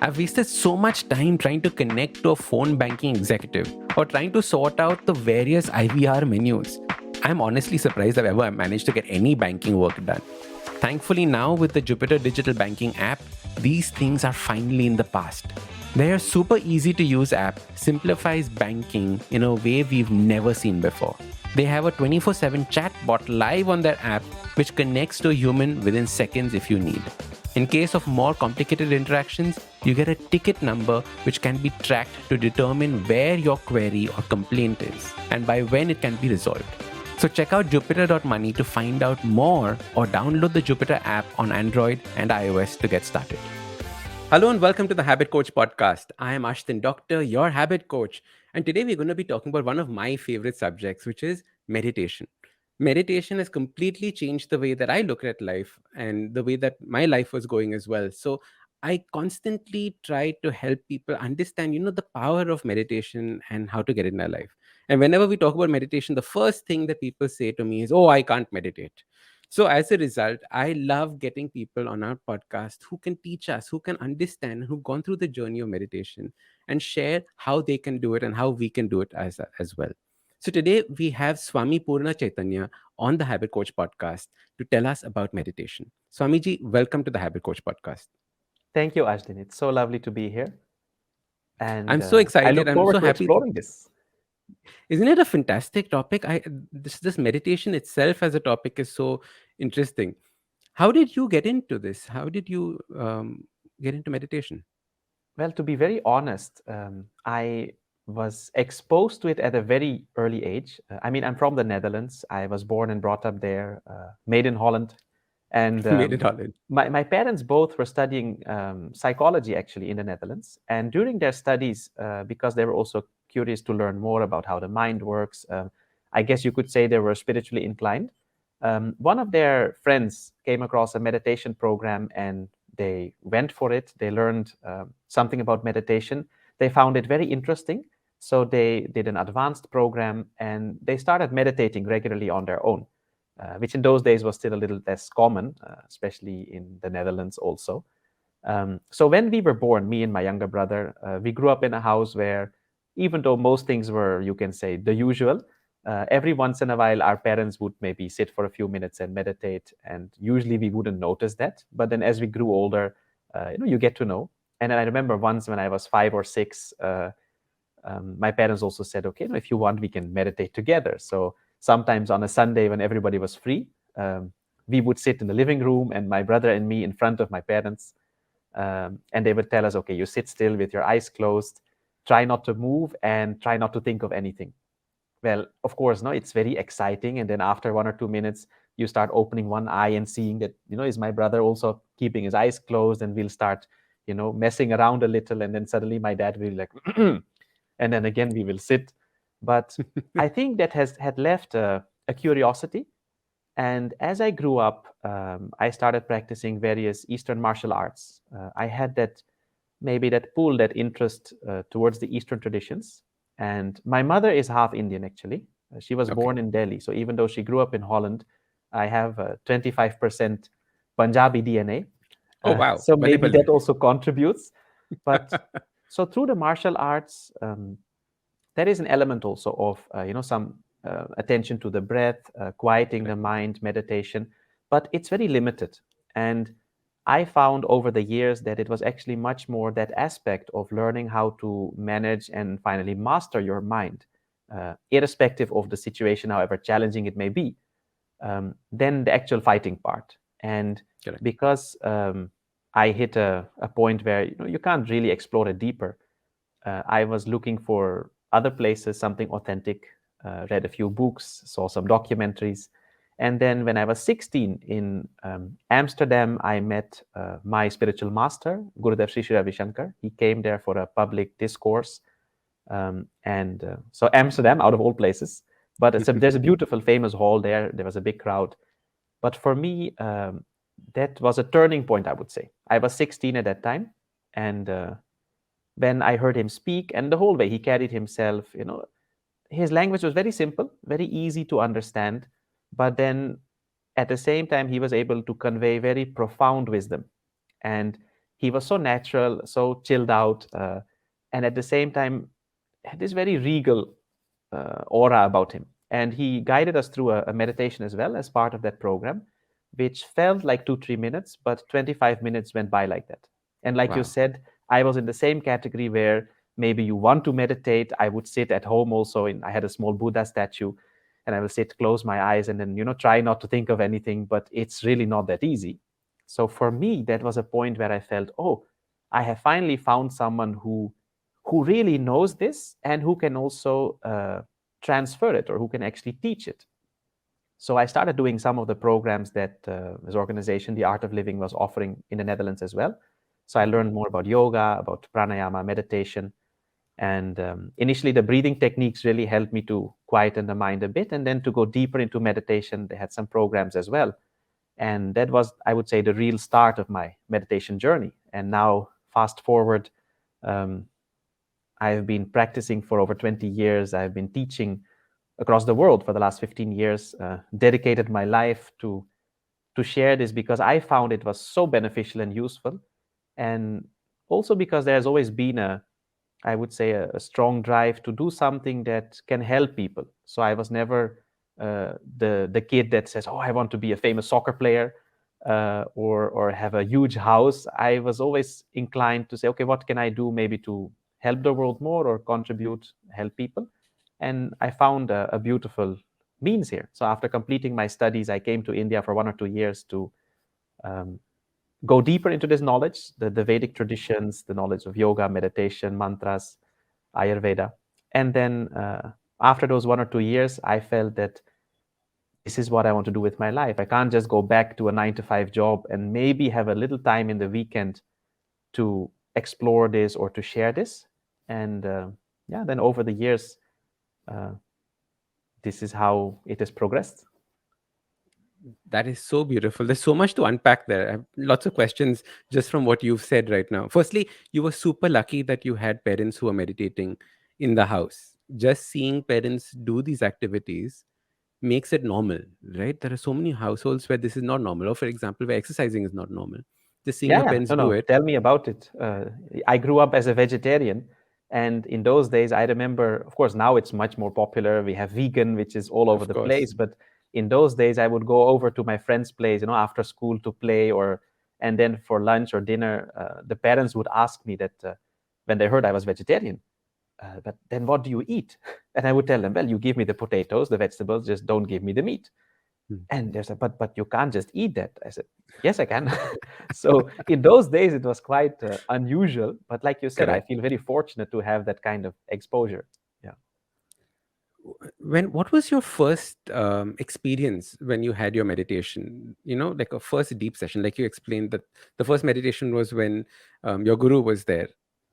I've wasted so much time trying to connect to a phone banking executive or trying to sort out the various IVR menus. I'm honestly surprised I've ever managed to get any banking work done. Thankfully, now with the Jupiter Digital Banking app, these things are finally in the past. Their super easy to use app simplifies banking in a way we've never seen before. They have a 24/7 chat bot live on their app which connects to a human within seconds if you need. In case of more complicated interactions, you get a ticket number which can be tracked to determine where your query or complaint is and by when it can be resolved. So check out Jupiter.money to find out more or download the Jupiter app on Android and iOS to get started. Hello and welcome to the Habit Coach podcast. I am Ashdin Doctor, your habit coach. And today we're going to be talking about one of my favorite subjects, which is meditation. Meditation has completely changed the way that I look at life and the way that my life was going as well. So I constantly try to help people understand, the power of meditation and how to get it in their life. And whenever we talk about meditation, the first thing that people say to me is, "Oh, I can't meditate." So as a result, I love getting people on our podcast who can teach us, who can understand, who've gone through the journey of meditation and share how they can do it and how we can do it as well. So today we have Swami Purnachaitanya on the Habit Coach podcast to tell us about meditation. Swamiji, welcome to the Habit Coach podcast. Thank you, Ashdin. It's so lovely to be here. And I'm so I excited. look I'm so forward to happy. exploring this. Isn't it a fantastic topic? This meditation itself as a topic is so interesting. How did you get into this? How did you get into meditation? Well, to be very honest, I was exposed to it at a very early age. I'm from the Netherlands. I was born and brought up there, made in Holland. And Made in Holland. my parents both were studying psychology actually in the Netherlands. And during their studies, because they were also curious to learn more about how the mind works, I guess you could say they were spiritually inclined. One of their friends came across a meditation program and they went for it. They learned something about meditation. They found it very interesting. So they did an advanced program and they started meditating regularly on their own, which in those days was still a little less common, especially in the Netherlands also. So when we were born, me and my younger brother, we grew up in a house where even though most things were, you can say, the usual, every once in a while, our parents would maybe sit for a few minutes and meditate. And usually we wouldn't notice that. But then as we grew older, you get to know. And I remember once when I was 5 or 6, my parents also said, okay, if you want, we can meditate together. So sometimes on a Sunday when everybody was free, we would sit in the living room and my brother and me in front of my parents. And they would tell us, okay, you sit still with your eyes closed, try not to move and try not to think of anything. Well, of course, no, it's very exciting. And then after 1 or 2 minutes, you start opening one eye and seeing that, is my brother also keeping his eyes closed? And we'll start, messing around a little. And then suddenly my dad will be like, and then again, we will sit. But I think that had left a curiosity. And as I grew up, I started practicing various Eastern martial arts. I had that pull, that interest towards the Eastern traditions. And my mother is half Indian, actually. She was born in Delhi. So even though she grew up in Holland, I have 25% Punjabi DNA. Oh, wow. So maybe that also contributes. But so through the martial arts, there is an element also of, some attention to the breath, quieting the mind, meditation, but it's very limited. And I found over the years that it was actually much more that aspect of learning how to manage and finally master your mind, irrespective of the situation, however challenging it may be, than the actual fighting part. And because I hit a point where you can't really explore it deeper, I was looking for other places, something authentic, read a few books, saw some documentaries. And then when I was 16 in Amsterdam, I met my spiritual master, Gurudev Sri Sri Ravi Shankar. He came there for a public discourse. So Amsterdam, out of all places. But there's a beautiful, famous hall there. There was a big crowd. But for me, that was a turning point, I would say. I was 16 at that time. And when I heard him speak, and the whole way he carried himself, his language was very simple, very easy to understand. But then at the same time, he was able to convey very profound wisdom. And he was so natural, so chilled out, and at the same time, had this very regal aura about him. And he guided us through a meditation as well as part of that program, which felt like 2-3 minutes, but 25 minutes went by like that. And like you Wow. said, I was in the same category where maybe you want to meditate. I would sit at home also, I had a small Buddha statue, and I will sit, close my eyes, and then try not to think of anything. But it's really not that easy. So for me, that was a point where I felt, oh, I have finally found someone who really knows this and who can also transfer it, or who can actually teach it. So I started doing some of the programs that his organization, The Art of Living, was offering in the Netherlands as well. So I learned more about yoga, about pranayama, meditation. And initially, the breathing techniques really helped me to quieten the mind a bit. And then to go deeper into meditation, they had some programs as well. And that was, I would say, the real start of my meditation journey. And now, fast forward, I've been practicing for over 20 years. I've been teaching across the world for the last 15 years, dedicated my life to share this because I found it was so beneficial and useful. And also because there's always been I would say, a strong drive to do something that can help people. So I was never the kid that says, "Oh, I want to be a famous soccer player or have a huge house." I was always inclined to say, "Okay, what can I do maybe to help the world more or contribute, help people?" And I found a beautiful means here. So after completing my studies, I came to India for 1 or 2 years to go deeper into this knowledge, the Vedic traditions, the knowledge of yoga, meditation, mantras, Ayurveda. And then after those 1 or 2 years, I felt that this is what I want to do with my life. I can't just go back to a 9-to-5 job and maybe have a little time in the weekend to explore this or to share this. And then over the years, this is how it has progressed. That is so beautiful. There's so much to unpack there. I have lots of questions just from what you've said right now. Firstly, you were super lucky that you had parents who were meditating in the house. Just seeing parents do these activities makes it normal, right? There are so many households where this is not normal, or for example, where exercising is not normal. Just seeing your Yeah. parents No, do no. it. Tell me about it. I grew up as a vegetarian. And in those days, I remember, of course, now it's much more popular. We have vegan, which is all over Of the course. place. But in those days, I would go over to my friend's place, after school to play, and then for lunch or dinner, the parents would ask me that when they heard I was vegetarian, but then what do you eat? And I would tell them, well, you give me the potatoes, the vegetables, just don't give me the meat. Hmm. And they said, but you can't just eat that. I said, yes, I can. So in those days, it was quite unusual. But like you said, I Correct. feel very fortunate to have that kind of exposure. Yeah. What was your first experience when you had your meditation, like a first deep session? Like you explained that the first meditation was when your guru was there.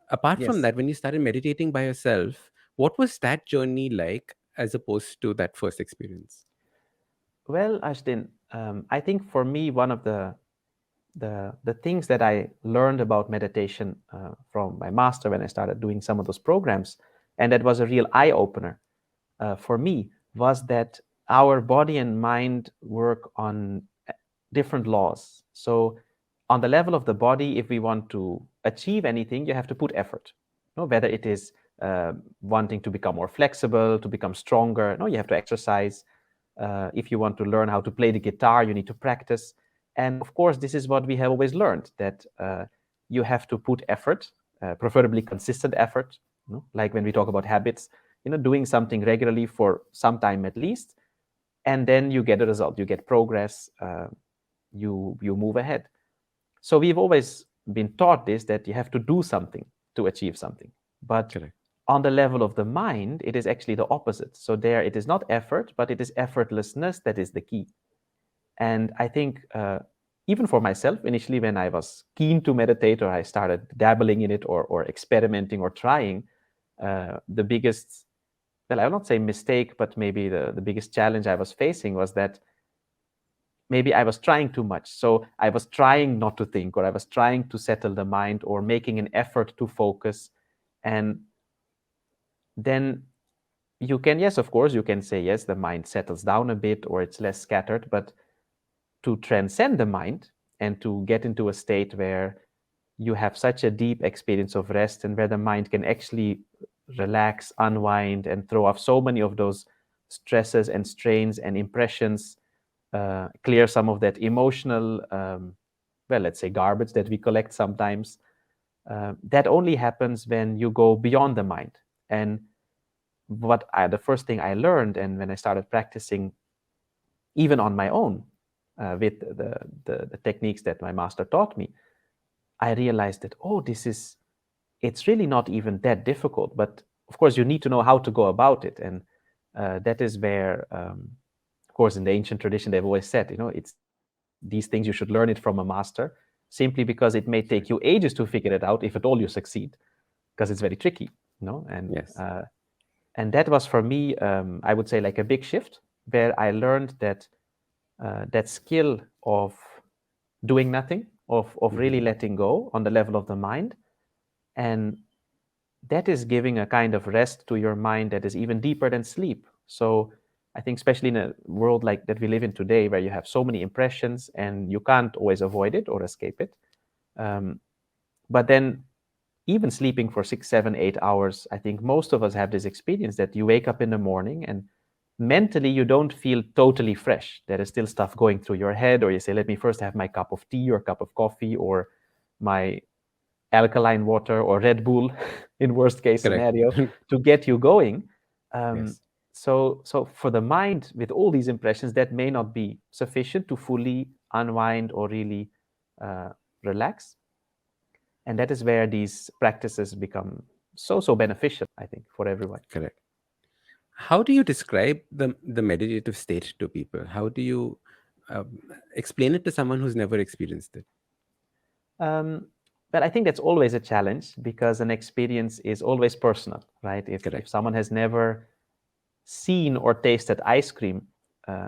Apart from Yes. that, when you started meditating by yourself, what was that journey like as opposed to that first experience? Well, Ashdin, I think for me, one of the things that I learned about meditation from my master when I started doing some of those programs, and that was a real eye opener for me, was that our body and mind work on different laws. So, on the level of the body, if we want to achieve anything, you have to put effort. Whether it is wanting to become more flexible, to become stronger, you have to exercise. If you want to learn how to play the guitar, you need to practice. And of course, this is what we have always learned, that you have to put effort, preferably consistent effort. Like when we talk about habits, doing something regularly for some time at least, and then you get a result, you get progress, you move ahead. So we've always been taught this, that you have to do something to achieve something. But Correct. on the level of the mind, it is actually the opposite. So there, it is not effort, but it is effortlessness that is the key. And I think even for myself, initially when I was keen to meditate, or I started dabbling in it, or experimenting or trying, the biggest, well, I will not say mistake, but maybe the biggest challenge I was facing was that maybe I was trying too much. So I was trying not to think, or I was trying to settle the mind, or making an effort to focus. And then you can, yes, of course, you can say, yes, the mind settles down a bit, or it's less scattered. But to transcend the mind and to get into a state where you have such a deep experience of rest and where the mind can actually relax, unwind, and throw off so many of those stresses and strains and impressions, clear some of that emotional, well, let's say garbage that we collect sometimes. That only happens when you go beyond the mind. And the first thing I learned, and when I started practicing even on my own with the techniques that my master taught me, I realized that, it's really not even that difficult. But of course, you need to know how to go about it. And that is where, of course, in the ancient tradition, they've always said, it's these things you should learn it from a master, simply because it may take you ages to figure it out, if at all you succeed, because it's very tricky, And Yes. And that was for me, I would say, like a big shift, where I learned that that skill of doing nothing, of really letting go on the level of the mind. And that is giving a kind of rest to your mind that is even deeper than sleep. So I think, especially in a world like that we live in today, where you have so many impressions and you can't always avoid it or escape it. But then even sleeping for 6, 7, 8 hours, I think most of us have this experience that you wake up in the morning and mentally you don't feel totally fresh. There is still stuff going through your head, or you say, let me first have my cup of tea or cup of coffee or my alkaline water or Red Bull in worst case scenario to get you going. Yes. So for the mind, with all these impressions, that may not be sufficient to fully unwind or really relax. And that is where these practices become so beneficial, I think, for everyone. Correct. How do you describe the meditative state to people? How do you explain it to someone who's never experienced it? But I think that's always a challenge, because an experience is always personal, right? If someone has never seen or tasted ice cream,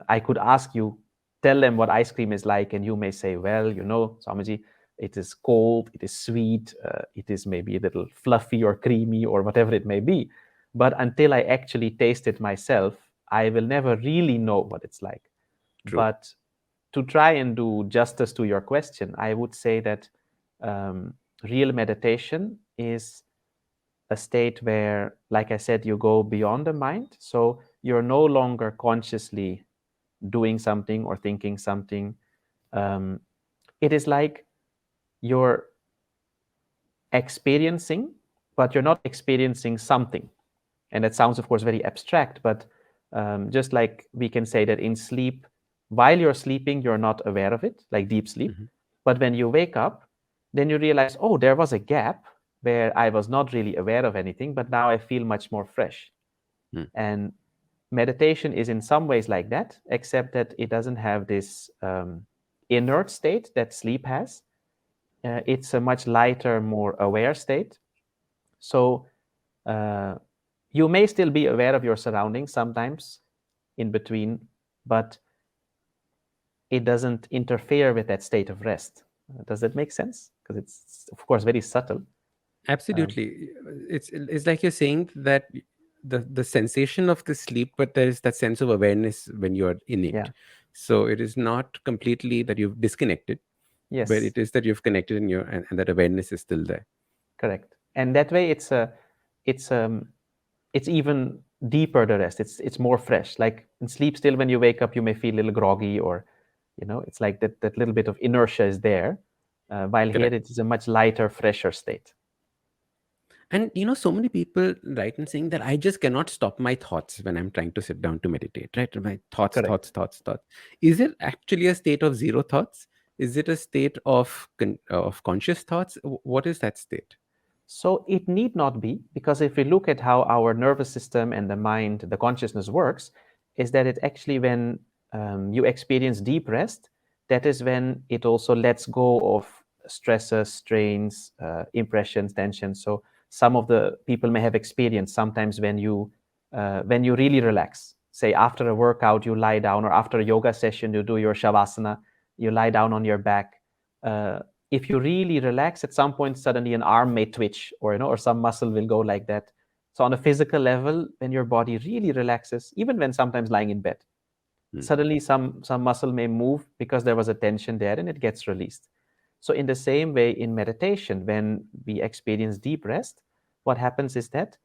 I could ask you, tell them what ice cream is like, and you may say, well, Swamiji, it is cold, it is sweet, it is maybe a little fluffy or creamy or whatever it may be. But until I actually taste it myself, I will never really know what it's like. True. But to try and do justice to your question, I would say that real meditation is a state where, like I said, you go beyond the mind. So you're no longer consciously doing something or thinking something. It is like you're experiencing, but you're not experiencing something. And that sounds, of course, very abstract, but just like we can say that in sleep, while you're sleeping, you're not aware of it, like deep sleep. But when you wake up, then you realize, there was a gap where I was not really aware of anything, but now I feel much more fresh. And meditation is in some ways like that, except that it doesn't have this inert state that sleep has. It's a much lighter, more aware state. So you may still be aware of your surroundings sometimes in between, but it doesn't interfere with that state of rest. Does that make sense? Because it's, of course, very subtle. Absolutely. It's like you're saying that the sensation of the sleep, but there is that sense of awareness when you're in it. Yeah. So it is not completely that you've disconnected, Yes. but it is that you've connected and that awareness is still there. Correct. And that way it's even deeper, the rest. It's more fresh. Like in sleep, still when you wake up, you may feel a little groggy, or it's like that little bit of inertia is there. While here it is a much lighter, fresher state. And so many people write and saying that I just cannot stop my thoughts when I'm trying to sit down to meditate, right? My thoughts. Is it actually a state of zero thoughts? Is it a state of conscious thoughts? What is that state? So it need not be, because if we look at how our nervous system and the mind, the consciousness works, is that it actually, when you experience deep rest, that is when it also lets go of stresses, strains, impressions, tensions. So some of the people may have experienced sometimes when you really relax. Say after a workout, you lie down, or after a yoga session, you do your shavasana, you lie down on your back. If you really relax, at some point, suddenly an arm may twitch, or some muscle will go like that. So on a physical level, when your body really relaxes, even when sometimes lying in bed, Suddenly some muscle may move because there was a tension there and it gets released. So in the same way, in meditation, when we experience deep rest, what happens is that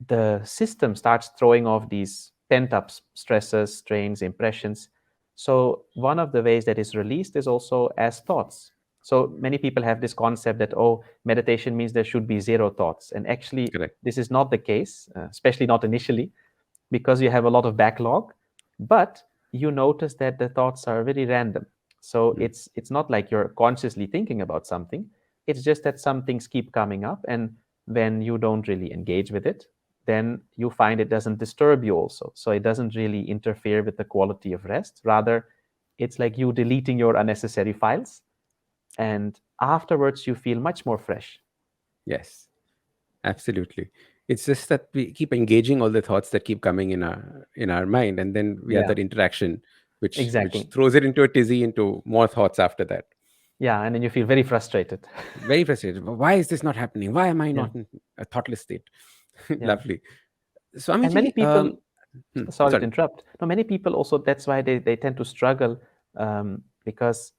the system starts throwing off these pent-up stresses, strains, impressions. So one of the ways that is released is also as thoughts. So many people have this concept that, oh, meditation means there should be zero thoughts. And actually, Correct. this is not the case, especially not initially, because you have a lot of backlog. But you notice that the thoughts are very random. So it's not like you're consciously thinking about something. It's just that some things keep coming up. And when you don't really engage with it, then you find it doesn't disturb you also. So it doesn't really interfere with the quality of rest. Rather, it's like you deleting your unnecessary files. And afterwards, you feel much more fresh. Yes, absolutely. It's just that we keep engaging all the thoughts that keep coming in our mind, and then we have Yeah, that interaction, which exactly. throws it into a tizzy, into more thoughts after that. Yeah, and then you feel very frustrated. Very frustrated. Why is this not happening? Why am I Yeah, not in a thoughtless state? yeah. Lovely. And many Swamiji, people, sorry to sorry. interrupt. No, many people also, that's why they tend to struggle, because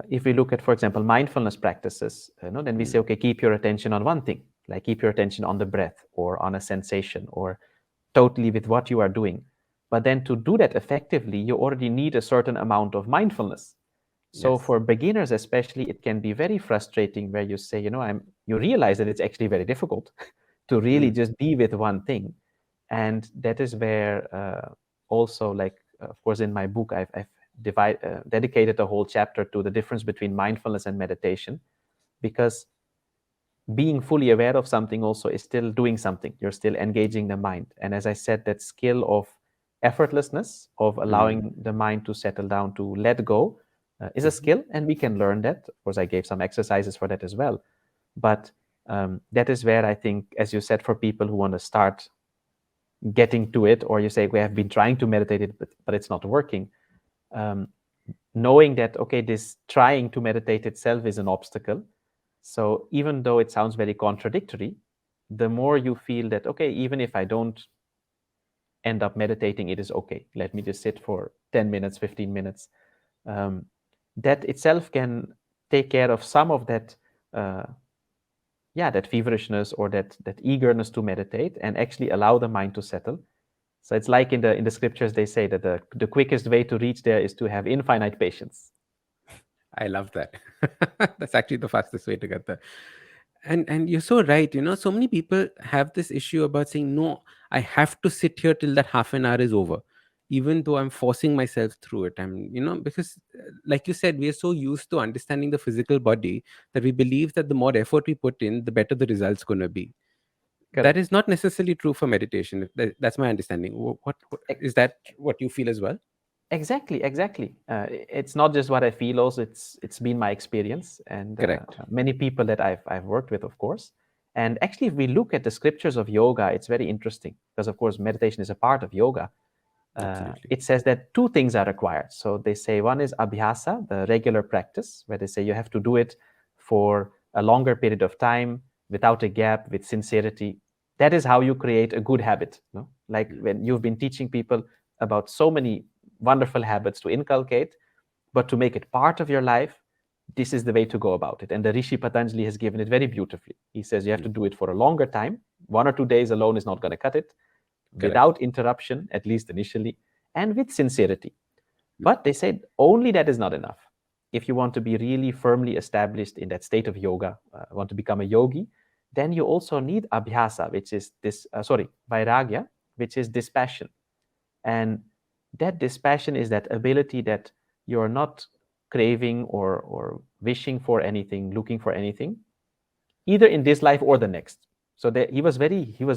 if we look at, for example, mindfulness practices, then we say, okay, keep your attention on one thing, like keep your attention on the breath or on a sensation or totally with what you are doing. But then to do that effectively, you already need a certain amount of mindfulness. So Yes. for beginners, especially, it can be very frustrating where you say, you realize that it's actually very difficult to really Mm. just be with one thing. And that is where also, like, of course, in my book, I've dedicated a whole chapter to the difference between mindfulness and meditation, because being fully aware of something also is still doing something. You're still engaging the mind. And as I said, that skill of effortlessness, of allowing the mind to settle down, to let go, is a skill, and we can learn that. Of course, I gave some exercises for that as well. But that is where I think, as you said, for people who want to start getting to it, or you say, we have been trying to meditate it, but it's not working. Knowing that, okay, this trying to meditate itself is an obstacle. So even though it sounds very contradictory, the more you feel that, okay, even if I don't end up meditating, it is okay. Let me just sit for 10 minutes, 15 minutes. That itself can take care of some of that, that feverishness or that eagerness to meditate, and actually allow the mind to settle. So it's like in the scriptures, they say that the quickest way to reach there is to have infinite patience. I love that. That's actually the fastest way to get there. And you're so right. So many people have this issue about saying, no, I have to sit here till that half an hour is over, even though I'm forcing myself through it. Because like you said, we are so used to understanding the physical body that we believe that the more effort we put in, the better the results going to be. That Correct. is not necessarily true for meditation. That's my understanding. What E- is that? What you feel as well? Exactly, exactly. It's not just what I feel; also, it's been my experience, and Correct. many people that I've worked with, of course. And actually, if we look at the scriptures of yoga, it's very interesting because, of course, meditation is a part of yoga. Absolutely. It says that two things are required. So they say one is abhyasa, the regular practice, where they say you have to do it for a longer period of time without a gap, with sincerity. That is how you create a good habit. No? Like when you've been teaching people about so many wonderful habits to inculcate, but to make it part of your life, this is the way to go about it. And the Rishi Patanjali has given it very beautifully. He says you have to do it for a longer time. 1 or 2 days alone is not going to cut it, Correct. without interruption, at least initially, and with sincerity. But they said only that is not enough. If you want to be really firmly established in that state of yoga, want to become a yogi, then you also need abhyasa, which is vairagya, which is dispassion. And that dispassion is that ability that you're not craving or wishing for anything, looking for anything, either in this life or the next. So he was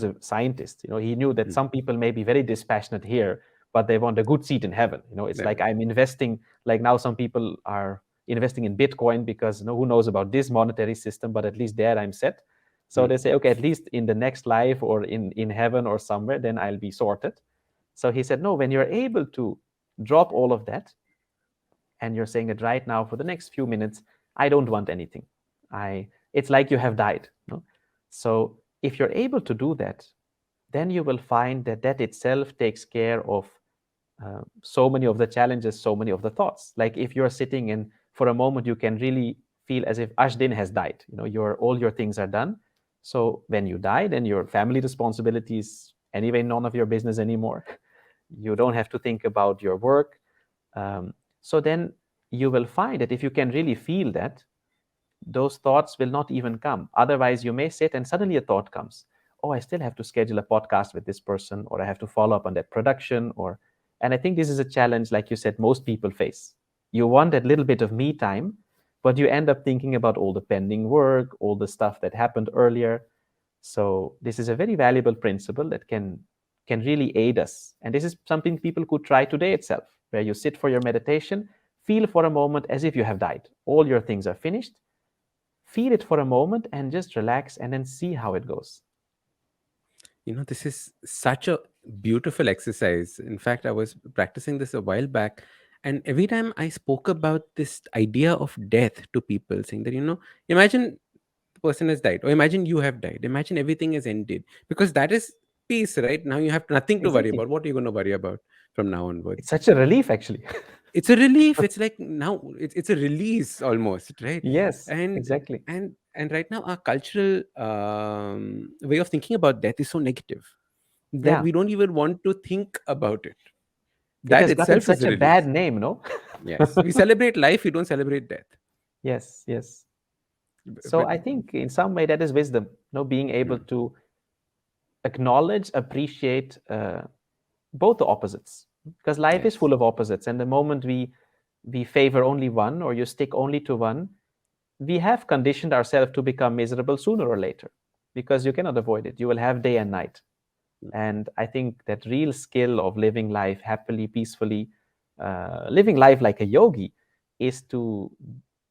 a scientist. He knew that some people may be very dispassionate here, but they want a good seat in heaven. It's like I'm investing. Like now, some people are investing in Bitcoin because who knows about this monetary system, but at least there I'm set. So they say, okay, at least in the next life or in heaven or somewhere, then I'll be sorted. So he said, no, when you're able to drop all of that, and you're saying that right now for the next few minutes, I don't want anything. It's like you have died. No? So if you're able to do that, then you will find that itself takes care of so many of the challenges, so many of the thoughts. Like if you're sitting and for a moment you can really feel as if Ashdin has died. All your things are done. So when you die, then your family responsibilities, anyway, none of your business anymore. You don't have to think about your work. So then you will find that if you can really feel that, those thoughts will not even come. Otherwise, you may sit and suddenly a thought comes. Oh, I still have to schedule a podcast with this person, or I have to follow up on that production, and I think this is a challenge, like you said, most people face. You want that little bit of me time, but you end up thinking about all the pending work, all the stuff that happened earlier. So this is a very valuable principle that can really aid us. And this is something people could try today itself, where you sit for your meditation, feel for a moment as if you have died. All your things are finished. Feel it for a moment and just relax and then see how it goes. This is such a beautiful exercise. In fact, I was practicing this a while back, and every time I spoke about this idea of death to people, saying that, imagine the person has died, or imagine you have died, imagine everything is ended, because that is peace, right? Now you have nothing to worry Exactly. about. What are you going to worry about from now It's onwards? such a relief, actually. It's a relief. It's like now it's a release almost, right? Yes, and exactly. and right now our cultural way of thinking about death is so negative that Yeah. we don't even want to think about it. It That has gotten itself is such a a bad release. name, no? Yes, we celebrate life, we don't celebrate death. Yes, yes. So But I think in some way that is wisdom, being able hmm, to acknowledge, appreciate both the opposites, because life is yes, full of opposites. And the moment we favor only one, or you stick only to one, we have conditioned ourselves to become miserable sooner or later, because you cannot avoid it. You will have day and night. And I think that real skill of living life happily, peacefully, living life like a yogi, is to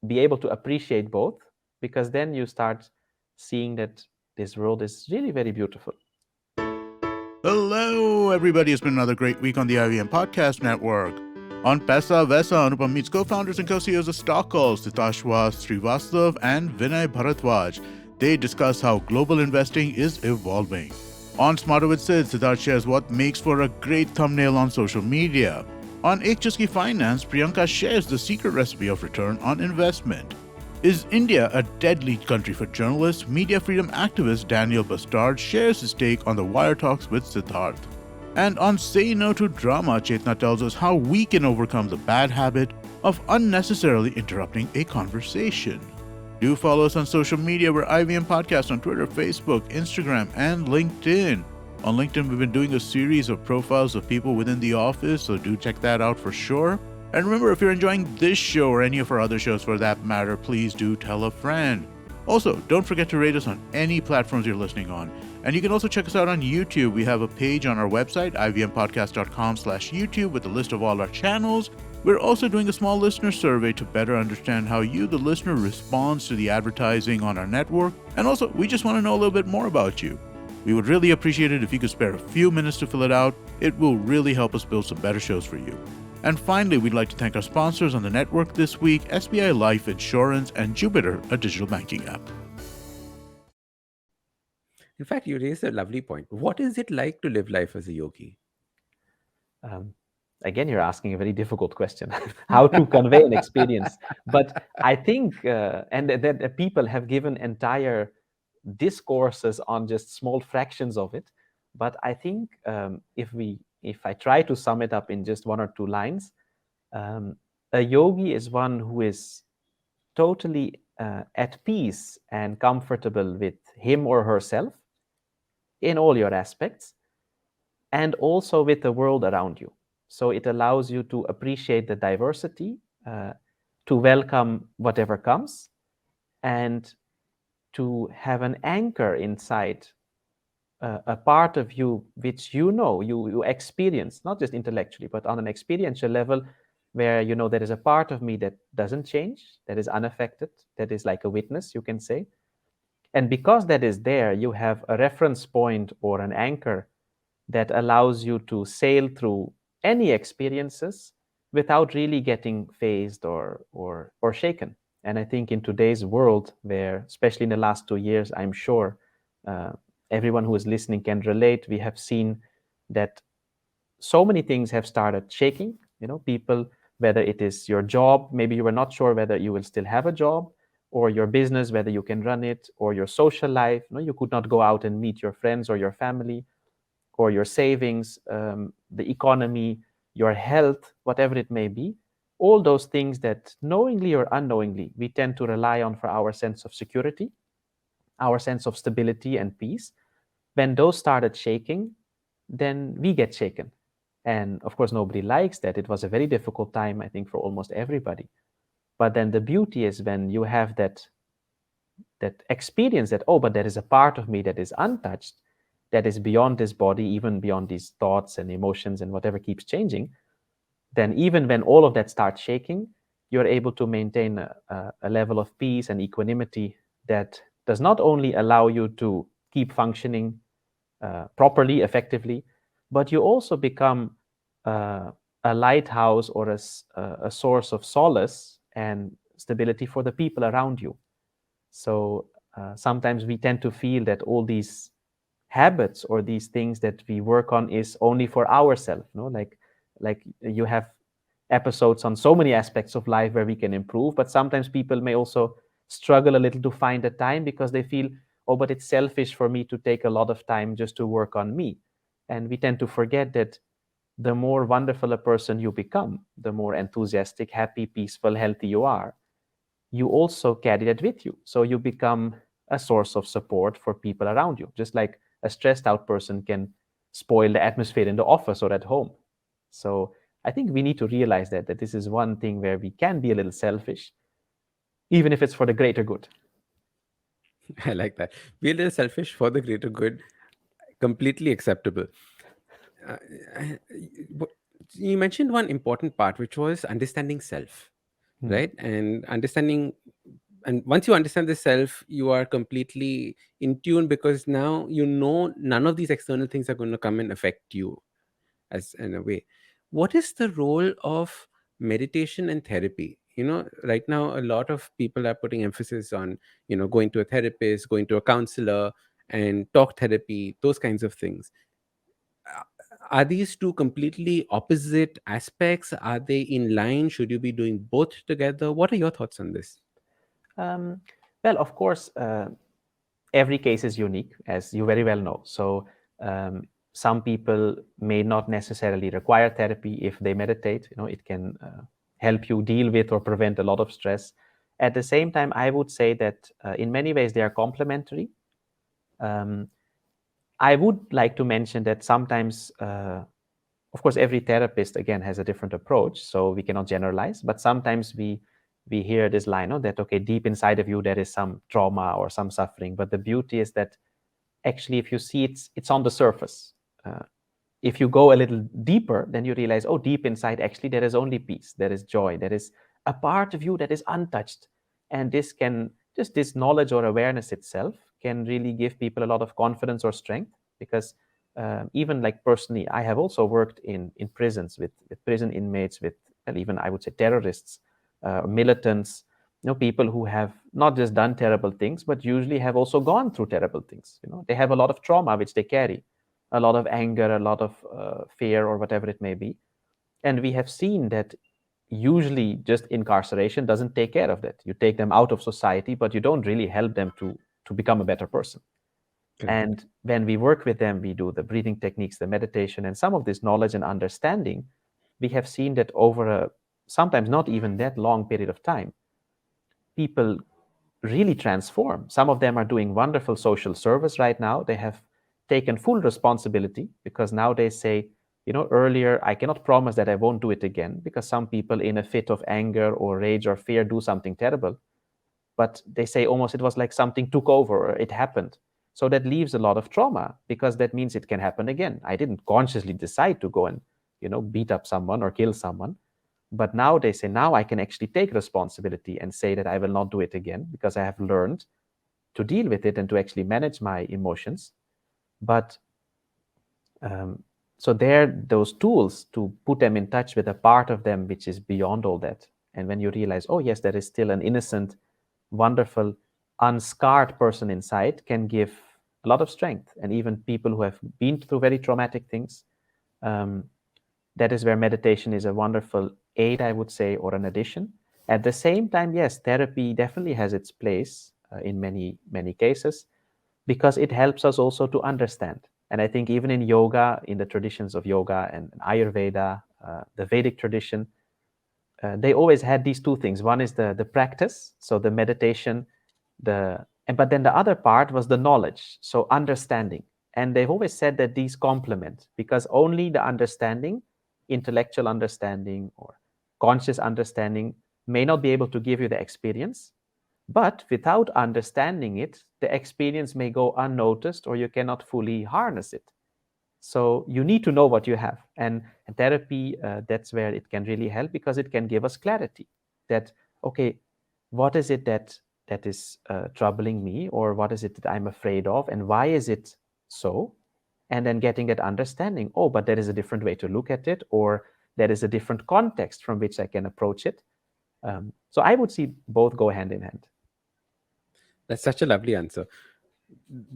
be able to appreciate both, because then you start seeing that this world is really very beautiful. Hello, everybody. It's been another great week on the IVM Podcast Network. On Pesa Vesa, Anupam meets co-founders and co-CEOs of Stockcall, Sitashwa Srivastav and Vinay Bharadwaj. They discuss how global investing is evolving. On Smarter with Sid, Siddharth shares what makes for a great thumbnail on social media. On Ek Chuski Finance, Priyanka shares the secret recipe of return on investment. Is India a deadly country for journalists? Media freedom activist Daniel Bastard shares his take on the Wire Talks with Siddharth. And on Say No to Drama, Chetna tells us how we can overcome the bad habit of unnecessarily interrupting a conversation. Do follow us on social media. We're IVM Podcast on Twitter, Facebook, Instagram, and LinkedIn. On LinkedIn, we've been doing a series of profiles of people within the office, so do check that out for sure. And remember, if you're enjoying this show or any of our other shows for that matter, please do tell a friend. Also, don't forget to rate us on any platforms you're listening on. And you can also check us out on YouTube. We have a page on our website, ivmpodcast.com/YouTube, with a list of all our channels. We're also doing a small listener survey to better understand how you, the listener, responds to the advertising on our network. And also, we just want to know a little bit more about you. We would really appreciate it if you could spare a few minutes to fill it out. It will really help us build some better shows for you. And finally, we'd like to thank our sponsors on the network this week, SBI Life Insurance and Jupiter, a digital banking app. in fact, you raised a lovely point. What is it like to live life as a yogi? Again, you're asking a very difficult question, how to convey an experience. But I think, and that people have given entire discourses on just small fractions of it. But I think if I try to sum it up in just one or two lines, a yogi is one who is totally at peace and comfortable with him or herself in all your aspects, and also with the world around you. So it allows you to appreciate the diversity, to welcome whatever comes, and to have an anchor inside a part of you which you experience, not just intellectually, but on an experiential level, where there is a part of me that doesn't change, that is unaffected, that is like a witness, you can say. And because that is there, you have a reference point or an anchor that allows you to sail through any experiences without really getting phased or shaken. And I think in today's world, where especially in the last 2 years, I'm sure uh, everyone who is listening can relate, we have seen that so many things have started shaking. People, whether it is your job, maybe you were not sure whether you will still have a job, or your business, whether you can run it, or your social life. You could not go out and meet your friends or your family, or your savings, the economy, your health, whatever it may be. All those things that knowingly or unknowingly we tend to rely on for our sense of security, our sense of stability and peace. When those started shaking, then we get shaken. And of course, nobody likes that. It was a very difficult time, I think, for almost everybody. But then the beauty is when you have that experience that, oh, but there is a part of me that is untouched, that is beyond this body, even beyond these thoughts and emotions and whatever keeps changing, then even when all of that starts shaking, you're able to maintain a level of peace and equanimity that does not only allow you to keep functioning properly, effectively, but you also become a lighthouse or a source of solace and stability for the people around you. So sometimes we tend to feel that all these habits or these things that we work on is only for ourselves. Like you have episodes on so many aspects of life where we can improve, but sometimes people may also struggle a little to find the time because they feel, oh, but it's selfish for me to take a lot of time just to work on me. And we tend to forget that the more wonderful a person you become, the more enthusiastic, happy, peaceful, healthy you are, you also carry that with you. So you become a source of support for people around you, just like a stressed out person can spoil the atmosphere in the office or at home. So I think we need to realize that this is one thing where we can be a little selfish, even if it's for the greater good. I like that. Be a little selfish for the greater good. Completely acceptable. Uh, what- you mentioned one important part, which was understanding self, right? And understanding, and once you understand the self, you are completely in tune, because now you know none of these external things are going to come and affect you as in a way. What is the role of meditation and therapy? Right now a lot of people are putting emphasis on going to a therapist, going to a counselor, and talk therapy, those kinds of things. Uh, are these two completely opposite aspects? Are they in line? Should you be doing both together? What are your thoughts on this? Um, well, of course, every case is unique, as you very well know. So some people may not necessarily require therapy if they meditate. It can help you deal with or prevent a lot of stress. At the same time, I would say that in many ways they are complementary. I would like to mention that sometimes, of course, every therapist, again, has a different approach, so we cannot generalize, but sometimes we hear this line, that, okay, deep inside of you, there is some trauma or some suffering, but the beauty is that actually, if you see it's on the surface. If you go a little deeper, then you realize, oh, deep inside, actually, there is only peace, there is joy, there is a part of you that is untouched. And this knowledge or awareness itself can really give people a lot of confidence or strength, because even like personally, I have also worked in prisons with prison inmates, with, and even I would say terrorists, militants, people who have not just done terrible things, but usually have also gone through terrible things. They have a lot of trauma which they carry, a lot of anger, a lot of fear, or whatever it may be. And we have seen that usually just incarceration doesn't take care of that. You take them out of society, but you don't really help them to become a better person. Correct. And when we work with them, we do the breathing techniques, the meditation, and some of this knowledge and understanding. We have seen that over a sometimes not even that long period of time, people really transform. Some of them are doing wonderful social service right now. They have taken full responsibility, because now they say, earlier, I cannot promise that I won't do it again, because some people in a fit of anger or rage or fear do something terrible. But they say almost it was like something took over, or it happened. So that leaves a lot of trauma, because that means it can happen again. I didn't consciously decide to go and, beat up someone or kill someone. But now they say, now I can actually take responsibility and say that I will not do it again, because I have learned to deal with it and to actually manage my emotions. But so those tools to put them in touch with a part of them which is beyond all that. And when you realize, oh yes, there is still an innocent, wonderful, unscarred person inside, can give a lot of strength. And even people who have been through very traumatic things, that is where meditation is a wonderful aid, I would say, or an addition. At the same time, yes, therapy definitely has its place in many cases, because it helps us also to understand. And I think even in yoga, in the traditions of yoga and Ayurveda, the Vedic tradition, they always had these two things. One is the practice, so the meditation, but then the other part was the knowledge, so understanding. And they've always said that these complement, because only the understanding, intellectual understanding or conscious understanding, may not be able to give you the experience. But without understanding it, the experience may go unnoticed, or you cannot fully harness it. So you need to know what you have. And therapy, that's where it can really help, because it can give us clarity that, okay, what is it that is troubling me, or what is it that I'm afraid of, and why is it so? And then getting that understanding, oh, but there is a different way to look at it, or there is a different context from which I can approach it. So I would see both go hand in hand. That's such a lovely answer.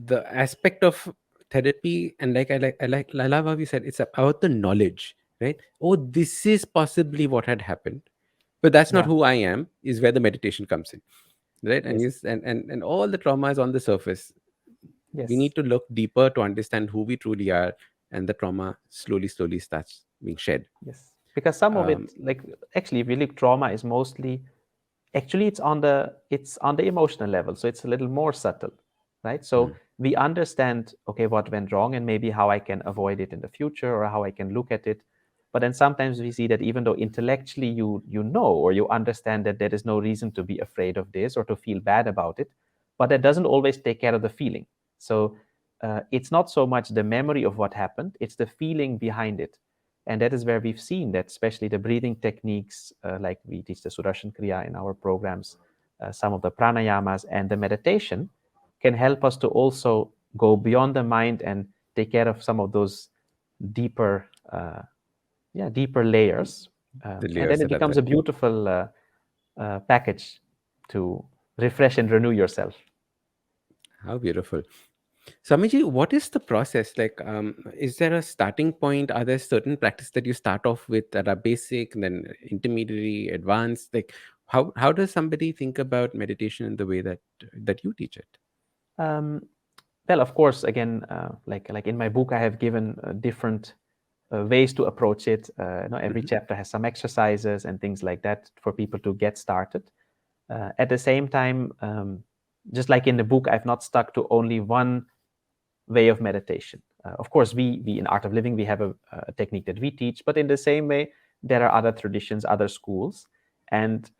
The aspect of therapy, and I love how you said it's about the knowledge, right? Oh, this is possibly what had happened, but that's not Yeah. who I am. Is where the meditation comes in, right? And Yes. and all the trauma is on the surface. We Yes. need to look deeper to understand who we truly are, and the trauma slowly starts being shed. Yes. Because some of Um, it, like, actually, really, trauma is mostly, actually, it's on the emotional level, so it's a little more subtle, right? So we understand, okay, what went wrong, and maybe how I can avoid it in the future, or how I can look at it. But then sometimes we see that even though intellectually you know, or you understand that there is no reason to be afraid of this or to feel bad about it, but that doesn't always take care of the feeling. So it's not so much the memory of what happened, it's the feeling behind it. And that is where we've seen that, especially the breathing techniques, like we teach the Sudarshan Kriya in our programs, some of the pranayamas and the meditation can help us to also go beyond the mind and take care of some of those deeper, deeper layers. the And then layers it that are becomes there. a beautiful package to refresh and renew yourself. How beautiful. Swamiji, what is the process like? Is there a starting point? Are there certain practices that you start off with that are basic, then intermediary, advanced? Like, how does somebody think about meditation in the way that you teach it? Um, well, of course, again, like in my book, I have given different ways to approach it. Every chapter has some exercises and things like that for people to get started. At the same time, just like in the book, I've not stuck to only one way of meditation. Of course, we in Art of Living, we have a technique that we teach, but in the same way, there are other traditions, other schools. And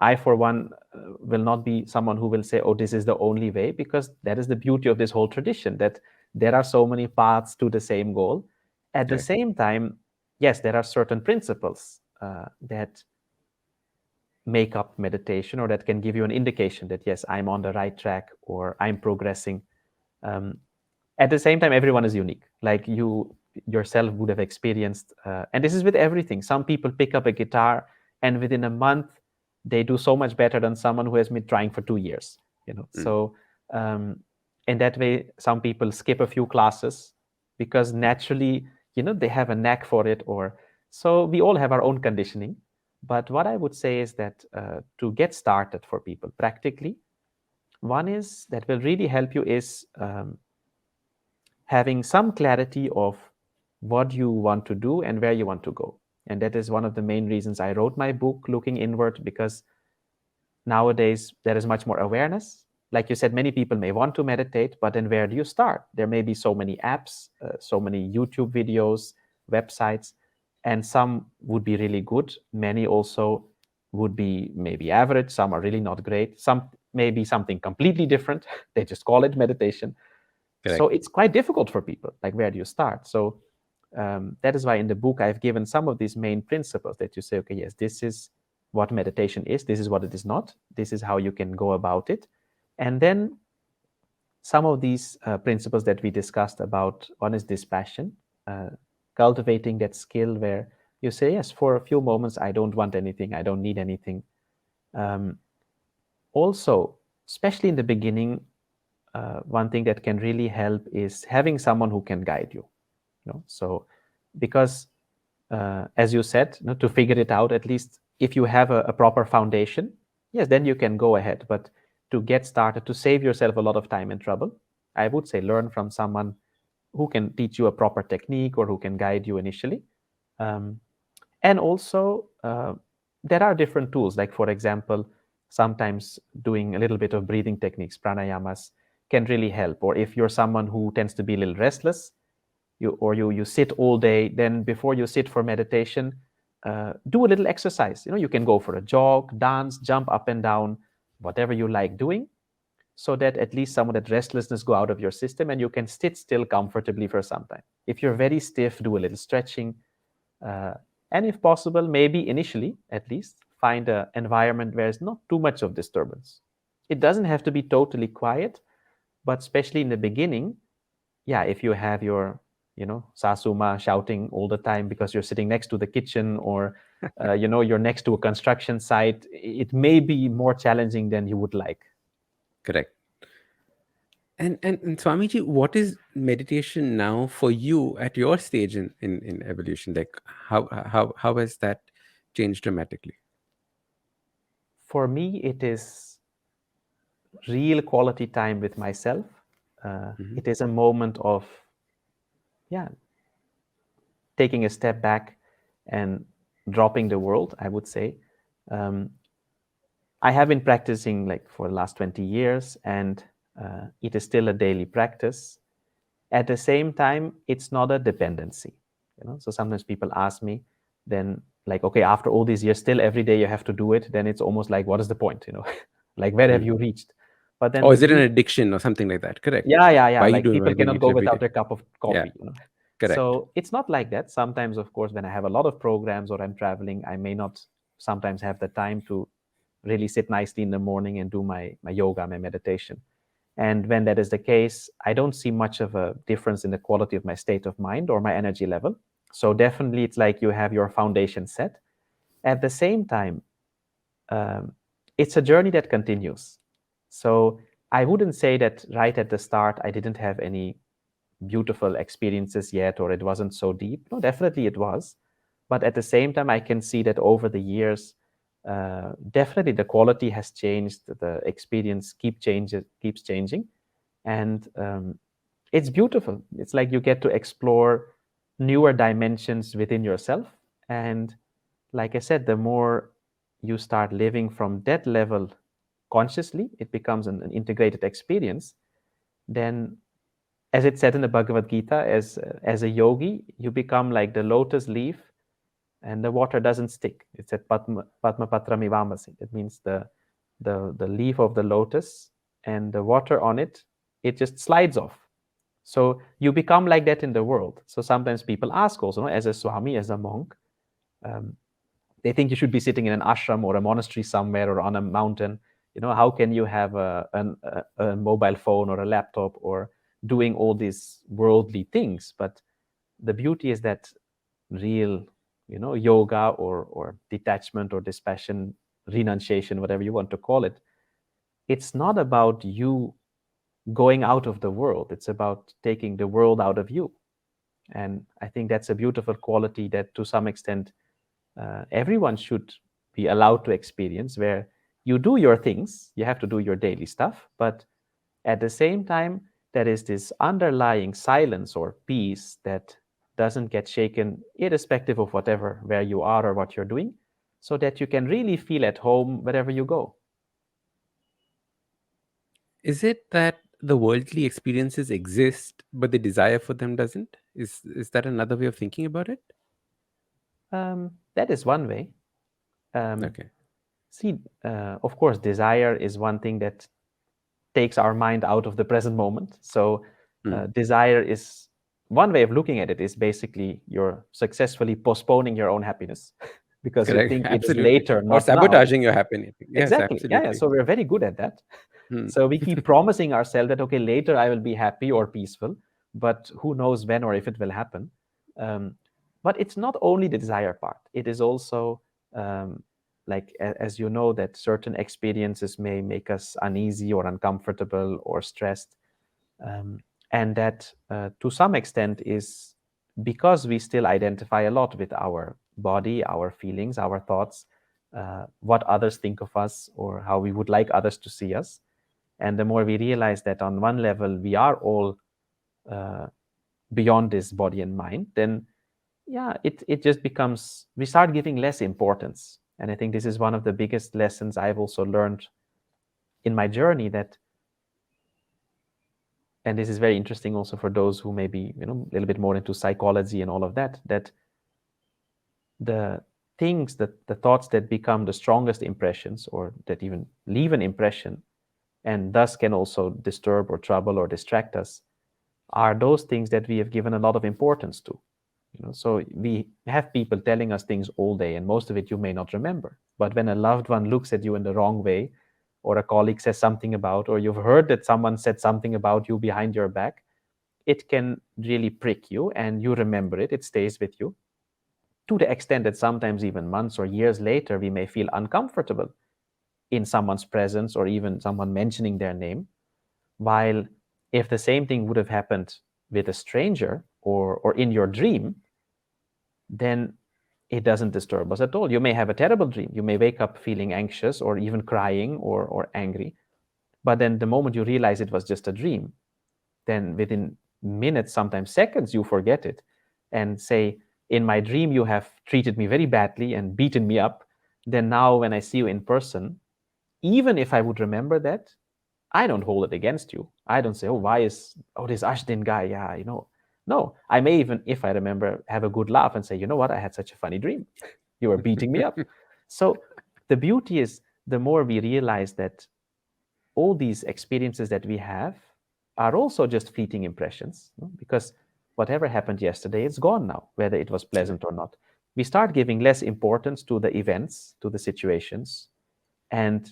I, for one, will not be someone who will say, oh, this is the only way, because that is the beauty of this whole tradition, that there are so many paths to the same goal. At the Correct. same time, yes, there are certain principles that make up meditation, or that can give you an indication that, yes, I'm on the right track, or I'm progressing. At the same time, everyone is unique. Like you yourself would have experienced, and this is with everything. Some people pick up a guitar, and within a month, they do so much better than someone who has been trying for 2 years. So in that way, some people skip a few classes because naturally, they have a knack for it. Or so we all have our own conditioning. But what I would say is that to get started for people practically, one is that will really help you is having some clarity of what you want to do and where you want to go. And that is one of the main reasons I wrote my book, Looking Inward, because nowadays there is much more awareness. Like you said, many people may want to meditate, but then where do you start? There may be so many apps, so many YouTube videos, websites, and some would be really good. Many also would be maybe average. Some are really not great. Some may be something completely different. They just call it meditation. So Correct. it's quite difficult for people. Like, where do you start? So that is why in the book I've given some of these main principles that you say, okay, yes, this is what meditation is. This is what it is not. This is how you can go about it. And then some of these principles that we discussed about, one is dispassion, cultivating that skill where you say, yes, for a few moments, I don't want anything. I don't need anything. Also, especially in the beginning, one thing that can really help is having someone who can guide you. So because as you said, to figure it out, at least if you have a proper foundation, yes, then you can go ahead. But to get started, to save yourself a lot of time and trouble, I would say learn from someone who can teach you a proper technique or who can guide you initially. And also, there are different tools. Like, for example, sometimes doing a little bit of breathing techniques, pranayamas, can really help. Or if you're someone who tends to be a little restless, you sit all day, then before you sit for meditation, do a little exercise. You can go for a jog, dance, jump up and down, whatever you like doing, so that at least some of that restlessness go out of your system and you can sit still comfortably for some time. If you're very stiff, do a little stretching. And if possible, maybe initially, at least, find an environment where there's not too much of disturbance. It doesn't have to be totally quiet, but especially in the beginning, if you have your, sasuma shouting all the time because you're sitting next to the kitchen, or, you're next to a construction site, it may be more challenging than you would like. Correct. And Swamiji, what is meditation now for you at your stage in evolution? Like, how has that changed dramatically? For me, it is real quality time with myself. It is a moment of, taking a step back and dropping the world, I would say. I have been practicing like for the last 20 years, and it is still a daily practice. At the same time, it's not a dependency. So sometimes people ask me, then like, okay, after all these years, still every day you have to do it. Then it's almost like, what is the point? Like, where have you reached? But then, is it an addiction or something like that? Correct. Yeah. Why like people cannot go without their their cup of coffee. Correct. So it's not like that. Sometimes, of course, when I have a lot of programs or I'm traveling, I may not sometimes have the time to really sit nicely in the morning and do my yoga, my meditation. And when that is the case, I don't see much of a difference in the quality of my state of mind or my energy level. So definitely it's like you have your foundation set. At the same time, it's a journey that continues. So I wouldn't say that right at the start, I didn't have any beautiful experiences yet, or it wasn't so deep. No, definitely it was. But at the same time, I can see that over the years, definitely the quality has changed. The experience keeps changing. And it's beautiful. It's like you get to explore newer dimensions within yourself. And like I said, the more you start living from that level consciously, it becomes an integrated experience. Then, as it said in the Bhagavad Gita, as a yogi, you become like the lotus leaf, and the water doesn't stick. It's at Padma Patram Ivamasi. It means the leaf of the lotus and the water on it, it just slides off. So you become like that in the world. So sometimes people ask also, as a Swami, as a monk, they think you should be sitting in an ashram or a monastery somewhere or on a mountain. How can you have a mobile phone or a laptop or doing all these worldly things? But the beauty is that real, yoga or detachment or dispassion, renunciation, whatever you want to call it, it's not about you going out of the world. It's about taking the world out of you. And I think that's a beautiful quality that to some extent everyone should be allowed to experience, where you do your things, you have to do your daily stuff, but at the same time, there is this underlying silence or peace that doesn't get shaken, irrespective of where you are or what you're doing, so that you can really feel at home wherever you go. Is it that the worldly experiences exist, but the desire for them doesn't? Is that another way of thinking about it? That is one way. Okay. See, of course, desire is one thing that takes our mind out of the present moment. So desire is one way of looking at it, is basically you're successfully postponing your own happiness because Correct. you think it is Absolutely. later, Or not sabotaging your happiness. Yes, Exactly. absolutely. Yeah. So we're very good at that. So we keep promising ourselves that, okay, later I will be happy or peaceful, but who knows when or if it will happen. But it's not only the desire part. It is also like, as you know, that certain experiences may make us uneasy or uncomfortable or stressed. And that to some extent is because we still identify a lot with our body, our feelings, our thoughts, what others think of us, or how we would like others to see us. And the more we realize that on one level we are all beyond this body and mind, then yeah, it just becomes, we start giving less importance. And I think this is one of the biggest lessons I've also learned in my journey, that, and this is very interesting also for those who may be, a little bit more into psychology and all of that, that the things, that the thoughts that become the strongest impressions, or that even leave an impression and thus can also disturb or trouble or distract us, are those things that we have given a lot of importance to. So we have people telling us things all day, and most of it you may not remember. But when a loved one looks at you in the wrong way, or a colleague says something about, or you've heard that someone said something about you behind your back, it can really prick you, and you remember it. It stays with you, to the extent that sometimes even months or years later, we may feel uncomfortable in someone's presence, or even someone mentioning their name. While if the same thing would have happened with a stranger, or in your dream, then it doesn't disturb us at all. You may have a terrible dream. You may wake up feeling anxious, or even crying, or angry. But then the moment you realize it was just a dream, then within minutes, sometimes seconds, you forget it and say, in my dream, you have treated me very badly and beaten me up. Then now when I see you in person, even if I would remember that, I don't hold it against you. I don't say, this Ashdin guy, yeah, No, I may even, if I remember, have a good laugh and say, you know what, I had such a funny dream. You were beating me up. So the beauty is, the more we realize that all these experiences that we have are also just fleeting impressions, because whatever happened yesterday, it's gone now, whether it was pleasant or not. We start giving less importance to the events, to the situations, and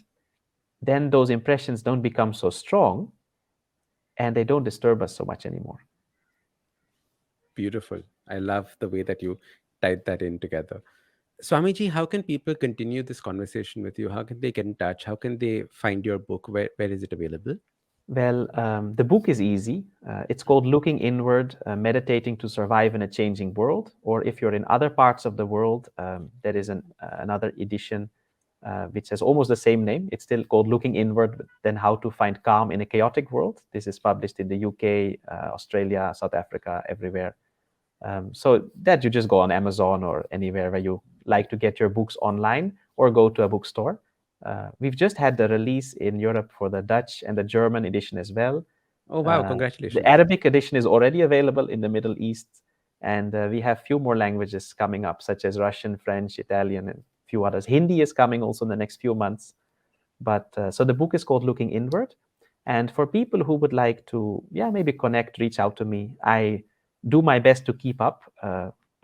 then those impressions don't become so strong, and they don't disturb us so much anymore. Beautiful. I love the way that you tied that in together. Swamiji, how can people continue this conversation with you? How can they get in touch? How can they find your book? Where is it available? Well, the book is easy. It's called Looking Inward, Meditating to Survive in a Changing World. Or if you're in other parts of the world, there is another edition which has almost the same name. It's still called Looking Inward, but then How to Find Calm in a Chaotic World. This is published in the UK, Australia, South Africa, everywhere. So that you just go on Amazon or anywhere where you like to get your books online, or go to a bookstore. We've just had the release in Europe for the Dutch and the German edition as well. Oh, wow. Congratulations. The Arabic edition is already available in the Middle East. And we have few more languages coming up, such as Russian, French, Italian, and a few others. Hindi is coming also in the next few months. But so the book is called Looking Inward. And for people who would like to, maybe connect, reach out to me, I do my best to keep up.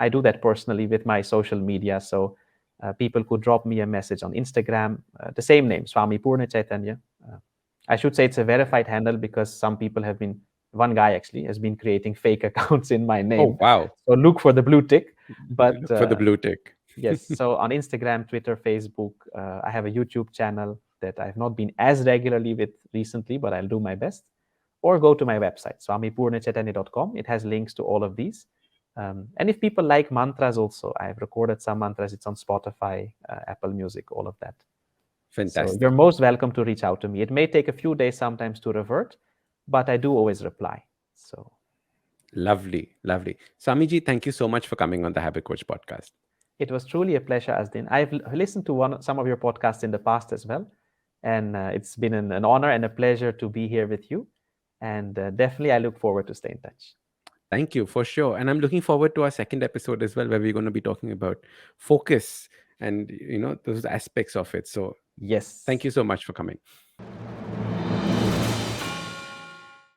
I do that personally with my social media. So people could drop me a message on Instagram, the same name, Swami Purnachaitanya. I should say it's a verified handle, because some people have been, one guy actually has been creating fake accounts in my name. Oh, wow. So look for the blue tick. But Look for the blue tick. Yes. So on Instagram, Twitter, Facebook, I have a YouTube channel that I've not been as regularly with recently, but I'll do my best. Or go to my website, swamipurnachaitanya.com. It has links to all of these. And if people like mantras also, I've recorded some mantras. It's on Spotify, Apple Music, all of that. Fantastic. So you're most welcome to reach out to me. It may take a few days sometimes to revert, but I do always reply. So lovely. Swamiji, thank you so much for coming on the Habit Coach podcast. It was truly a pleasure, Ashdin. I've listened to some of your podcasts in the past as well. And it's been an honor and a pleasure to be here with you. And definitely, I look forward to stay in touch. Thank you, for sure. And I'm looking forward to our second episode as well, where we're going to be talking about focus and, those aspects of it. So yes, thank you so much for coming.